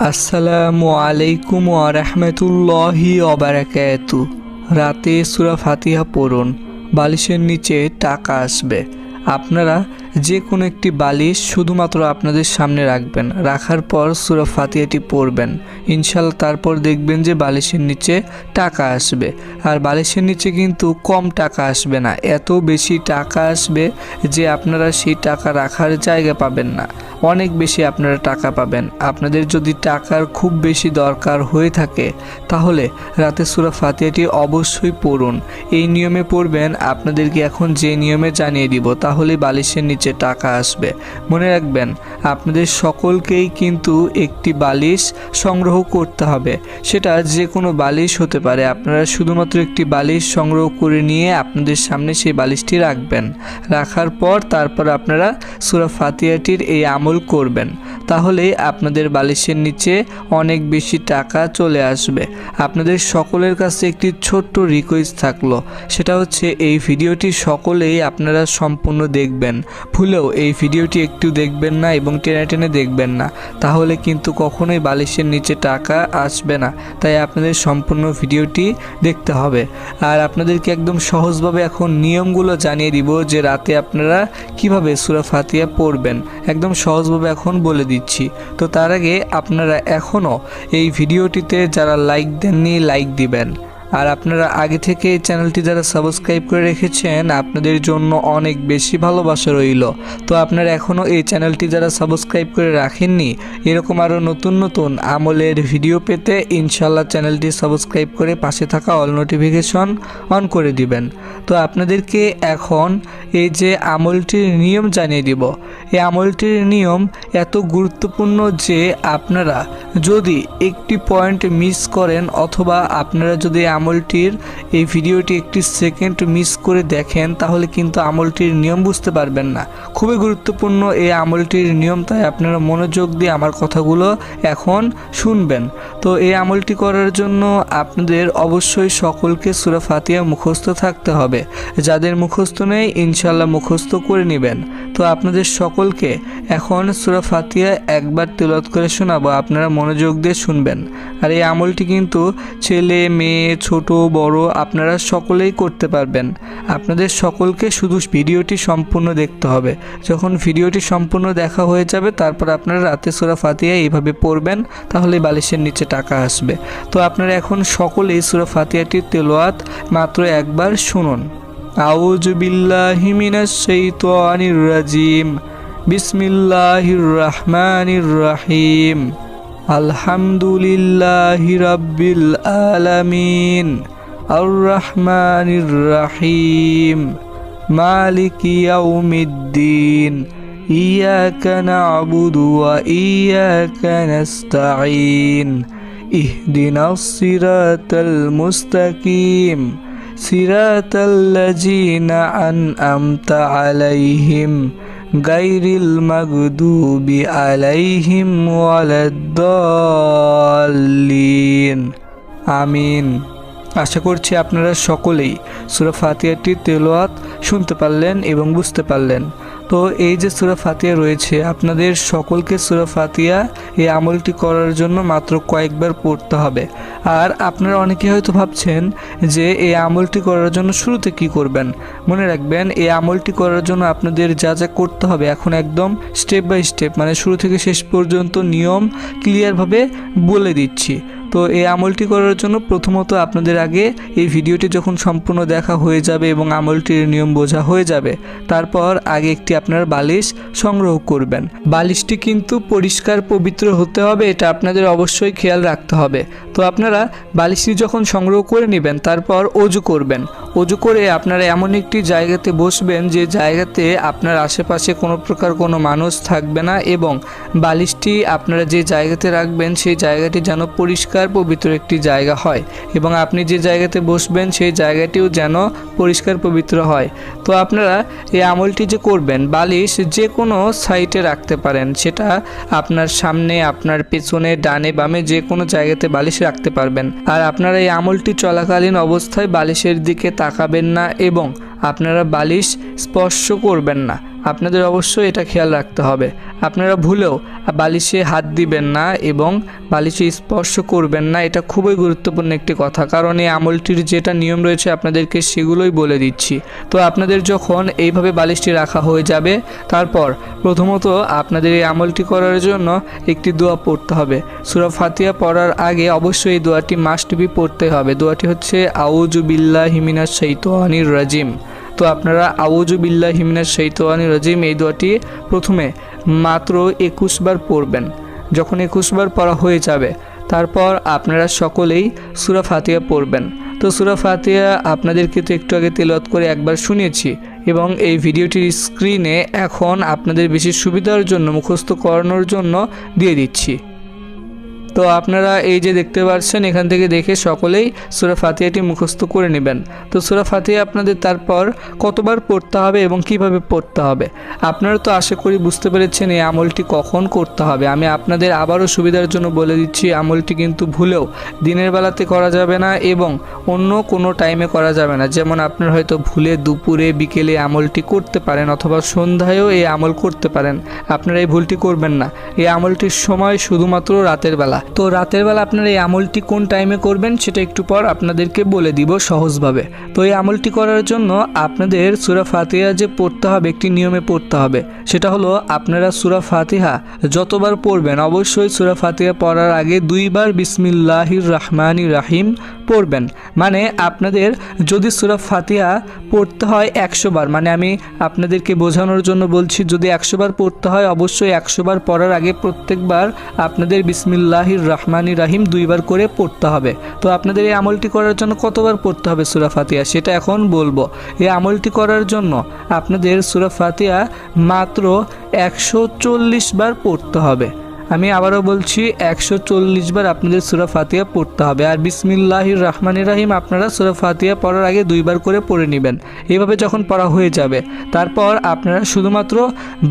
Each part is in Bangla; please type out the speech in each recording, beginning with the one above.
আসসালামু আলাইকুম ওয়া রাহমাতুল্লাহি ওয়া বারাকাতু। রাতে সূরা ফাতিহা পড়ুন, বালিশের নিচে টাকা আসবে। আপনারা যে কোনো একটি বালিশ শুধুমাত্র আপনাদের সামনে রাখবেন, রাখার পর সূরা ফাতিহাটি পড়বেন ইনশাআল্লাহ। তারপর দেখবেন যে বালিশের নিচে টাকা আসবে। আর বালিশের নিচে কিন্তু কম টাকা আসবে না, এত বেশি টাকা আসবে যে আপনারা সেই টাকা রাখার জায়গা পাবেন না, অনেক বেশি আপনারা টাকা পাবেন। আপনাদের যদি টাকার খুব বেশি দরকার হয়ে থাকে তাহলে রাতে সূরা ফাতিহাটি অবশ্যই পড়ুন। এই নিয়মে পড়বেন, আপনাদেরকে এখন যে নিয়মে জানিয়ে দিব তাহলে বালিশের নিচে টাকা আসবে। মনে রাখবেন, আপনাদের সকলকেই কিন্তু একটি বালিশ সংগ্রহ করতে হবে, সেটা যে কোনো বালিশ হতে পারে। আপনারা শুধুমাত্র একটি বালিশ সংগ্রহ করে নিয়ে আপনাদের সামনে সেই বালিশটি রাখবেন। রাখার পর তারপর আপনারা সূরা ফাতিহাটির এই আমল করবেন, তাহলে আপনাদের বালিশের নিচে অনেক বেশি টাকা চলে আসবে। আপনাদের সকলের কাছে একটি ছোট্ট রিকোয়েস্ট থাকলো, সেটা হচ্ছে এই ভিডিওটি সকলেই আপনারা সম্পূর্ণ দেখবেন। ভুলেও এই ভিডিওটি একটু দেখবেন না এবং টেনে টেনে দেখবেন না, তাহলে কিন্তু কখনোই বালিশের নিচে টাকা আসবে না। তাই আপনাদের সম্পূর্ণ ভিডিওটি দেখতে হবে। আর আপনাদেরকে একদম সহজভাবে এখন নিয়মগুলো জানিয়ে দিব যে রাতে আপনারা কিভাবে সূরা ফাতিহা পড়বেন, একদম সহজভাবে এখন বলে দিচ্ছি। তো তার আগে আপনারা এখনও এই ভিডিওটিতে যারা লাইক দেননি লাইক দিবেন। আর আপনারা আগে থেকে এই চ্যানেলটি যারা সাবস্ক্রাইব করে রেখেছেন আপনাদের জন্য অনেক বেশি ভালোবাসা রইল। তো আপনারা এখনও এই চ্যানেলটি যারা সাবস্ক্রাইব করে রাখেননি, এরকম আরও নতুন নতুন আমলের ভিডিও পেতে ইনশাল্লাহ চ্যানেলটি সাবস্ক্রাইব করে পাশে থাকা অল নোটিফিকেশন অন করে দিবেন। তো আপনাদেরকে এখন এই যে আমলটির নিয়ম জানিয়ে দিব। এই আমলটির নিয়ম এত গুরুত্বপূর্ণ যে আপনারা যদি একটি পয়েন্ট মিস করেন অথবা আপনারা যদি আমলটির এই ভিডিওটি একটি সেকেন্ড মিস করে দেখেন তাহলে কিন্তু আমলটির নিয়ম বুঝতে পারবেন না। খুবই গুরুত্বপূর্ণ এই আমলটির নিয়ম, তাই আপনারা মনোযোগ দিয়ে আমার কথাগুলো এখন শুনবেন। তো এই আমলটি করার জন্য আপনাদের অবশ্যই সকলকে সূরা ফাতিহা মুখস্থ থাকতে হবে। যাদের মুখস্থ নেই ইনশাআল্লাহ মুখস্থ করে নেবেন। তো আপনাদের সকলকে এখন সূরা ফাতিহা একবার তেলাওয়াত করে শোনাবো, আপনারা মনোযোগ দিয়ে শুনবেন। আর এই আমলটি কিন্তু ছেলে মেয়ে ছোট বড় আপনারা সকলেই করতে পারবেন। আপনাদের সকলকে শুধু ভিডিওটি সম্পূর্ণ দেখতে হবে। যখন ভিডিওটি সম্পূর্ণ দেখা হয়ে যাবে তারপর আপনারা রাতে সূরা ফাতিহা এইভাবে পড়বেন, তাহলে বালিশের নিচে টাকা আসবে। তো আপনারা এখন সকলেই সূরা ফাতিহাটির তেলাওয়াত মাত্র একবার শুনুন। আউযু বিল্লাহি মিনাশ শাইতানির রাজিম। বিসমিল্লাহির রাহমানির রাহিম। আলহামদুলিল্লাহি রাব্বিল আলামিন। আর রহমানির রাহিম। মালিকি ইয়াউমিদ্দিন। ইয়াকা না'বুদু ওয়া ইয়াকা নাস্তাঈন। ইহদিনাস সিরাতাল মুস্তাকিম। সিরাতাল্লাযীনা আন'আমতা আলাইহিম গায়রিল মাগদুবি আলাইহিম ওয়ালাদ-দাল্লিন। আমিন। আশা করছি আপনারা সকলেই সূরা ফাতিহাটির তেলাওয়াত শুনতে পারলেন এবং বুঝতে পারলেন। তো এই যে সূরা ফাতিহা রয়েছে, আপনাদের সকলকে সূরা ফাতিহা এই আমলটি করার জন্য মাত্র কয়েকবার পড়তে হবে। আর আপনারা অনেকে হয়তো ভাবছেন যে এই আমলটি করার জন্য শুরুতে কি করবেন। মনে রাখবেন, এই আমলটি করার জন্য আপনাদের যা যা করতে হবে এখন একদম স্টেপ বাই স্টেপ, মানে শুরু থেকে শেষ পর্যন্ত নিয়ম ক্লিয়ারভাবে বলে দিচ্ছি। তো এই আমলটি করার জন্য প্রথমত আপনাদের আগে এই ভিডিওটি যখন সম্পূর্ণ দেখা হয়ে যাবে এবং আমলটির নিয়ম বোঝা হয়ে যাবে, তারপর আগে একটি আপনার বালিশ সংগ্রহ করবেন। বালিশটি কিন্তু পরিষ্কার পবিত্র হতে হবে, এটা আপনাদের অবশ্যই খেয়াল রাখতে হবে। তো আপনারা বালিশটি যখন সংগ্রহ করে নেবেন তারপর অজু করবেন। অজু করে আপনারা এমন একটি জায়গাতে বসবেন যে জায়গাতে আপনার আশেপাশে কোনো প্রকার কোনো মানুষ থাকবে না, এবং বালিশটি আপনারা যে জায়গাতে রাখবেন সেই জায়গাটি যেন পরিষ্কার পবিত্র একটি জায়গা হয়, এবং আপনি যে জায়গাতে বসবেন সেই জায়গাটিও যেন পরিষ্কার পবিত্র হয়। তো আপনারা এই আমলটি যে করবেন, বালিশ যে কোনো সাইডে রাখতে পারেন, সেটা আপনার সামনে আপনার পেছনে ডানে বামে যে কোনো জায়গাতে বালিশ রাখতে পারবেন। আর আপনারা এই আমলটি চলাকালীন অবস্থায় বালিশের দিকে তাকাবেন না এবং আপনারা বালিশ স্পর্শ করবেন না। আপনাদের অবশ্যই এটা খেয়াল রাখতে হবে। আপনারা ভুলেও বালিশে হাত দিবেন না এবং বালিশে স্পর্শ করবেন না। এটা খুবই গুরুত্বপূর্ণ একটি কথা, কারণ এই আমলটির যেটা নিয়ম রয়েছে আপনাদেরকে সেগুলোই বলে দিচ্ছি। তো আপনাদের যখন এইভাবে বালিশটি রাখা হয়ে যাবে, তারপর প্রথমত আপনাদের এই আমলটি করার জন্য একটি দোয়া পড়তে হবে। সূরা ফাতিহা পড়ার আগে অবশ্যই এই দোয়াটি মাস্ট বি পড়তে হবে। দোয়াটি হচ্ছে আউযু বিল্লাহি মিনাশ শাইতানির রাজিম। তো আপনারা আউযু বিল্লাহি মিনাশ শাইতানির রাজিম এই দোয়াটি প্রথমে মাত্র 21 বার পড়বেন। যখন 21 বার পড়া হয়ে যাবে, তারপর আপনারা সকলেই সূরা ফাতিহা পড়বেন। তো সূরা ফাতিহা আপনাদেরকে তো একটু আগে তেলাওয়াত করে একবার শুনিয়েছি এবং এই ভিডিওটির স্ক্রিনে এখন আপনাদের বেশি সুবিধার জন্য মুখস্থ করানোর জন্য দিয়ে দিচ্ছি। তো আপনারা এই যে দেখতে পাচ্ছেন, এখান থেকে দেখে সকলেই সূরা ফাতিহাটি মুখস্থ করে নেবেন। তো সূরা ফাতিহা আপনাদের তারপর কতবার পড়তে হবে এবং কিভাবে পড়তে হবে আপনারা তো আশা করি বুঝতে পেরেছেন এই আমলটি কখন করতে হবে। আমি আপনাদের আবারও সুবিধার জন্য বলে দিচ্ছি, আমলটি কিন্তু ভুলেও দিনের বেলাতে করা যাবে না এবং অন্য কোনো টাইমে করা যাবে না। যেমন আপনার হয়তো ভুলে দুপুরে বিকেলে আমলটি করতে পারেন অথবা সন্ধ্যায়ও এই আমল করতে পারেন। আপনারা এই ভুলটি করবেন না। এই আমলটির সময় শুধুমাত্র রাতের বেলা। তো রাতের বেলা আপনারা এই আমলটি কোন টাইমে করবেন সেটা একটু পর আপনাদেরকে বলে দিব সহজভাবে। তো এই আমলটি করার জন্য আপনাদের সূরা ফাতিহা যে পড়তে হবে একটি নিয়মে পড়তে হবে। সেটা হলো আপনারা সূরা ফাতিহা যতবার পড়বেন অবশ্যই সূরা ফাতিহা পড়ার আগে 2 বার বিসমিল্লাহির রহমানির রহিম পড়বেন। মানে আপনাদের যদি সূরা ফাতিহা পড়তে হয় 100 বার, মানে আমি আপনাদেরকে বোঝানোর জন্য বলছি, যদি 100 বার পড়তে হয় অবশ্যই 100 বার পড়ার আগে প্রত্যেকবার আপনাদের বিসমিল্লাহির রহমানির রহিম 2 বার করে পড়তে হবে। তো আপনাদের এই আমলটি করার জন্য কতবার পড়তে হবে সূরা ফাতিহা সেটা এখন বলবো। এই আমলটি করার জন্য আপনাদের সূরা ফাতিহা মাত্র 140 বার পড়তে হবে। আমি আবারও বলছি 140 বার আপনাদের সূরা ফাতিহা পড়তে হবে। আর বিসমিল্লাহির রহমানির রহিম আপনারা সূরা ফাতিহা পড়ার আগে 2 বার করে পড়ে নেবেন। এইভাবে যখন পড়া হয়ে যাবে, তারপর আপনারা শুধুমাত্র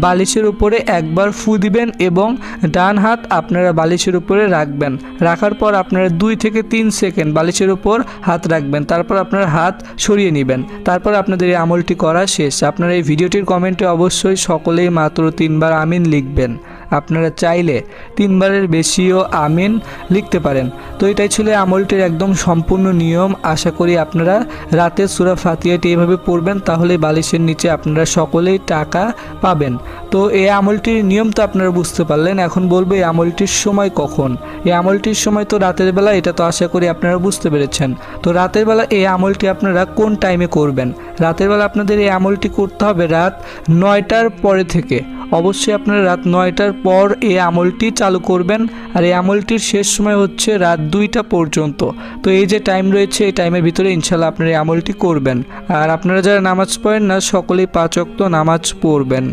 বালিশের উপরে একবার ফু দিবেন এবং ডান হাত আপনারা বালিশের উপরে রাখবেন। রাখার পর আপনারা 2 থেকে 3 সেকেন্ড বালিশের উপর হাত রাখবেন। তারপর আপনার হাত সরিয়ে নেবেন। তারপর আপনাদের এই আমলটি করা শেষ। আপনারা এই ভিডিওটির কমেন্টে অবশ্যই সকলেই মাত্র 3 বার আমিন লিখবেন। আপনারা চাইলে 3 বারের বেশিও আমিন লিখতে পারেন। তো এটাই ছিল আমলটির একদম সম্পূর্ণ নিয়ম। আশা করি আপনারা রাতে সূরা ফাতিহাটি এভাবে পড়বেন, তাহলে বালিশের নিচে আপনারা সকলেই টাকা পাবেন। তো এই আমলটির নিয়ম তো আপনারা বুঝতে পারলেন। এখন বলবো এই আমলটির সময় কখন। এই আমলটির সময় তো রাতের বেলা, এটা তো আশা করি আপনারা বুঝতে পেরেছেন। তো রাতের বেলা এই আমলটি আপনারা কোন টাইমে করবেন? রাতের বেলা আপনাদের এই আমলটি করতে হবে রাত 9টার পরে থেকে। অবশ্যই আপনারা রাত 9টার পর এই আমলটি চালু করবেন। আর এই আমলটির শেষ সময় হচ্ছে রাত 2টা পর্যন্ত। তো এই যে টাইম রয়েছে এই টাইমের ভিতরে ইনশাল্লাহ আপনারা এই আমলটি করবেন। আর আপনারা যারা নামাজ পড়েন না সকলেই 5 ওয়াক্ত নামাজ পড়বেন।